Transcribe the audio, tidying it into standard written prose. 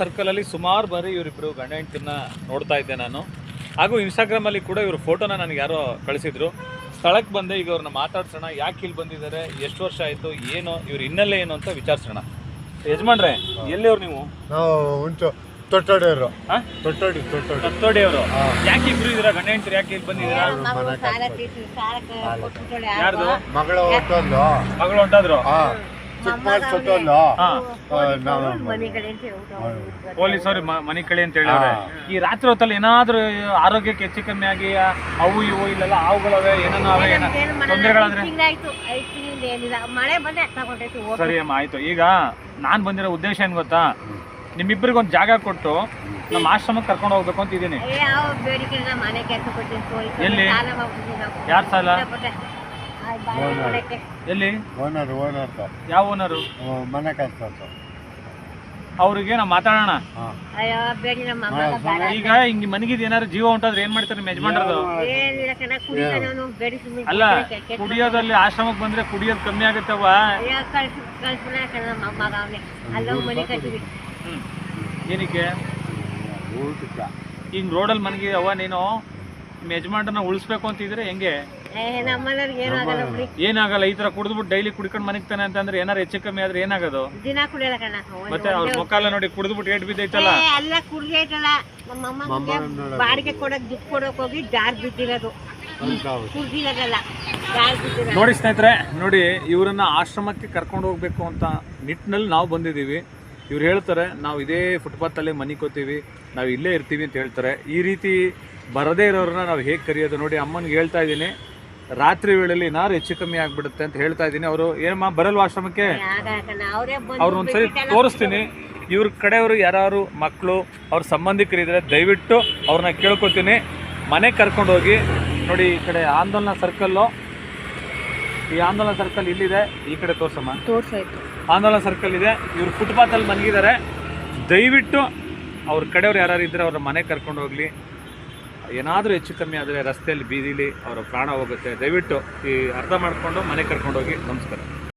ಸರ್ಕಲಲ್ಲಿ ಸುಮಾರು ಬಾರಿ ಇವರಿಬ್ಬರು ಗಂಡ ಹೆಂಡತಿನ ನೋಡ್ತಾ ಇದ್ದೆ ನಾನು. ಹಾಗೂ ಇನ್ಸ್ಟಾಗ್ರಾಮಲ್ಲಿ ಕೂಡ ಇವ್ರ ಫೋಟೋನ ನನಗೆ ಯಾರೋ ಕಳಿಸಿದ್ರು. ಸ್ಥಳಕ್ಕೆ ಬಂದೆ, ಈಗ ಅವ್ರನ್ನ ಮಾತಾಡ್ಸೋಣ, ಯಾಕೆ ಇಲ್ಲಿ ಬಂದಿದ್ದಾರೆ, ಎಷ್ಟು ವರ್ಷ ಆಯಿತು, ಏನು ಇವ್ರ ಹಿನ್ನೆಲೆ ಏನು ಅಂತ ವಿಚಾರಿಸೋಣ. ಯಜಮಾನ್ರೆ, ಎಲ್ಲಿಯವ್ರು ನೀವು? ನಾವು ಉಂಟು ತೊಟ್ಟೋಡಿಯವರು. ತೊಟ್ಟೋಡಿಯವರು. ಯಾಕೆ ಇಬ್ರು ಇದ್ದೀರಾ ಗಂಡ ಹೆಂಡತಿರು, ಯಾಕೆ ಇಲ್ಲಿ ಬಂದಿದ್ದೀರಾ? ಯಾರ್ದು ಮಗಳು ಹೊಟ್ಟೊಂದು ಮಗಳು ಹೊಂಟಾದ್ರು? ಪೊಲೀಸವ್ರು ಮನೆ ಕಡೆ ಅಂತ ಹೇಳಿದ್ರೆ ಈ ರಾತ್ರಿ ಹೊತ್ತಲ್ಲಿ ಏನಾದ್ರೂ ಆರೋಗ್ಯಕ್ಕೆ ಹೆಚ್ಚು ಕಮ್ಮಿ ಆಗಿ ಅವು ಇವು ಇಲ್ಲೆಲ್ಲ ಹಾವುಗಳವೆ ಏನೇನೋ ಅವೆ ತೊಂದರೆಗಳಾದ್ರೆ? ಸರಿ ಅಮ್ಮ, ಆಯ್ತು. ಈಗ ನಾನ್ ಬಂದಿರೋ ಉದ್ದೇಶ ಏನ್ ಗೊತ್ತಾ, ನಿಮ್ಮಿಬ್ಬರಿಗೊಂದು ಜಾಗ ಕೊಟ್ಟು ನಮ್ಮ ಆಶ್ರಮಕ್ಕೆ ಕರ್ಕೊಂಡು ಹೋಗ್ಬೇಕು ಅಂತ ಇದ್ದೀನಿ. ಎಲ್ಲಿ? ಯಾರ ಸಾಲ? ಎಲ್ಲಿ? ಯಾವ ಓನರು? ಮನೆ ಕೆಲಸ. ಅವ್ರಿಗೆ ನಾವು ಮಾತಾಡೋಣ. ಈಗ ಹಿಂಗ್ ಮನೆಗಿದ್ ಏನಾದ್ರು ಜೀವ ಉಂಟಾದ್ರೆ ಏನ್ ಮಾಡ್ತಾರೆ ನಿಮ್ಮ ಯಜಮಾನ್ರದು? ಅಲ್ಲ, ಕುಡಿಯೋದಲ್ಲಿ ಆಶ್ರಮಕ್ಕೆ ಬಂದ್ರೆ ಕುಡಿಯೋದು ಕಮ್ಮಿ ಆಗುತ್ತವ. ಏನಕ್ಕೆ ಹಿಂಗ್ ರೋಡಲ್ಲಿ ಮನೆಗೆ ಅವ? ನೀನು ನಿಮ್ಮ ಯಜಮಾನ್ರನ್ನ ಉಳಿಸ್ಬೇಕು ಅಂತಿದ್ರೆ ಹೆಂಗೆ? ಏನಾಗಲ್ಲ. ಈ ತರ ಕುಡಿದ್ಬಿಟ್ಟು ಡೈಲಿ ಕುಡ್ಕೊಂಡು ಮನಿಗ್ತಾನೆ ಅಂತಂದ್ರೆ ಏನಾರು ಹೆಚ್ಚು ಕಮ್ಮಿ ಆದ್ರೆ ಏನಾಗೋದು? ಮತ್ತೆ ಅವ್ರ ಮುಖ ಎಲ್ಲ ನೋಡಿ ಕುಡಿದ್ಬಿಟ್ಟು ಏಟ್ ಬಿದ್ದೈತಲ್ಲ. ಬಾಡಿಗೆ ಕೊಡಕ್ ದುಡ್ಡು ಕೊಡಕ್ ಹೋಗಿ ಜಾರ್ ಬಿದ್ದಿರೋದು. ನೋಡಿ ಸ್ನೇಹಿತರೆ, ನೋಡಿ ಇವರನ್ನ ಆಶ್ರಮಕ್ಕೆ ಕರ್ಕೊಂಡು ಹೋಗ್ಬೇಕು ಅಂತ ನಿಟ್ಟಿನಲ್ಲಿ ನಾವು ಬಂದಿದ್ದೀವಿ. ಇವ್ರು ಹೇಳ್ತಾರೆ ನಾವು ಇದೇ ಫುಟ್ಪಾತಲ್ಲೇ ಮನೆ ಕೋತೀವಿ, ನಾವು ಇಲ್ಲೇ ಇರ್ತೀವಿ ಅಂತ ಹೇಳ್ತಾರೆ. ಈ ರೀತಿ ಬರದೇ ಇರೋರನ್ನ ನಾವು ಹೇಗೆ ಕರೆಯೋದು? ನೋಡಿ, ಅಮ್ಮನಿಗೆ ಹೇಳ್ತಾ ಇದ್ದೀನಿ, ರಾತ್ರಿ ವೇಳೆಯಲ್ಲಿ ಏನಾದ್ರು ಹೆಚ್ಚು ಕಮ್ಮಿ ಆಗ್ಬಿಡುತ್ತೆ ಅಂತ ಹೇಳ್ತಾ ಇದ್ದೀನಿ. ಅವರು ಏನಮ್ಮ ಬರಲ್ವಾ ಆಶ್ರಮಕ್ಕೆ? ಅವ್ರನ್ನ ಒಂದ್ಸರಿ ತೋರಿಸ್ತೀನಿ. ಇವ್ರ ಕಡೆಯವರು ಯಾರು ಮಕ್ಕಳು ಅವ್ರ ಸಂಬಂಧಿಕರಿದ್ರೆ ದಯವಿಟ್ಟು ಅವ್ರನ್ನ ಕೇಳ್ಕೊತೀನಿ, ಮನೆಗೆ ಕರ್ಕೊಂಡು ಹೋಗಿ. ನೋಡಿ, ಈ ಕಡೆ ಆಂದೋಲನ ಸರ್ಕಲ್ಲು, ಈ ಆಂದೋಲನ ಸರ್ಕಲ್ ಇಲ್ಲಿದೆ. ಈ ಕಡೆ ತೋರ್ಸಮ್ಮ. ಆಂದೋಲನ ಸರ್ಕಲ್ ಇದೆ. ಇವ್ರು ಫುಟ್ಪಾತಲ್ಲಿ ಮಲಗಿದ್ದಾರೆ. ದಯವಿಟ್ಟು ಅವ್ರ ಕಡೆಯವ್ರು ಯಾರು ಇದ್ದರೆ ಅವ್ರ ಮನೆಗೆ ಕರ್ಕೊಂಡು ಹೋಗಲಿ. ಏನಾದರೂ ಹೆಚ್ಚು ಕಮ್ಮಿ ಆದರೆ ರಸ್ತೆಯಲ್ಲಿ ಬೀದಿಲಿ ಅವರ ಪ್ರಾಣ ಹೋಗುತ್ತೆ. ದಯವಿಟ್ಟು ಈ ಅರ್ಥ ಮಾಡಿಕೊಂಡು ಮನೆಗೆ ಕರ್ಕೊಂಡು ಹೋಗಿ. ನಮಸ್ಕಾರ.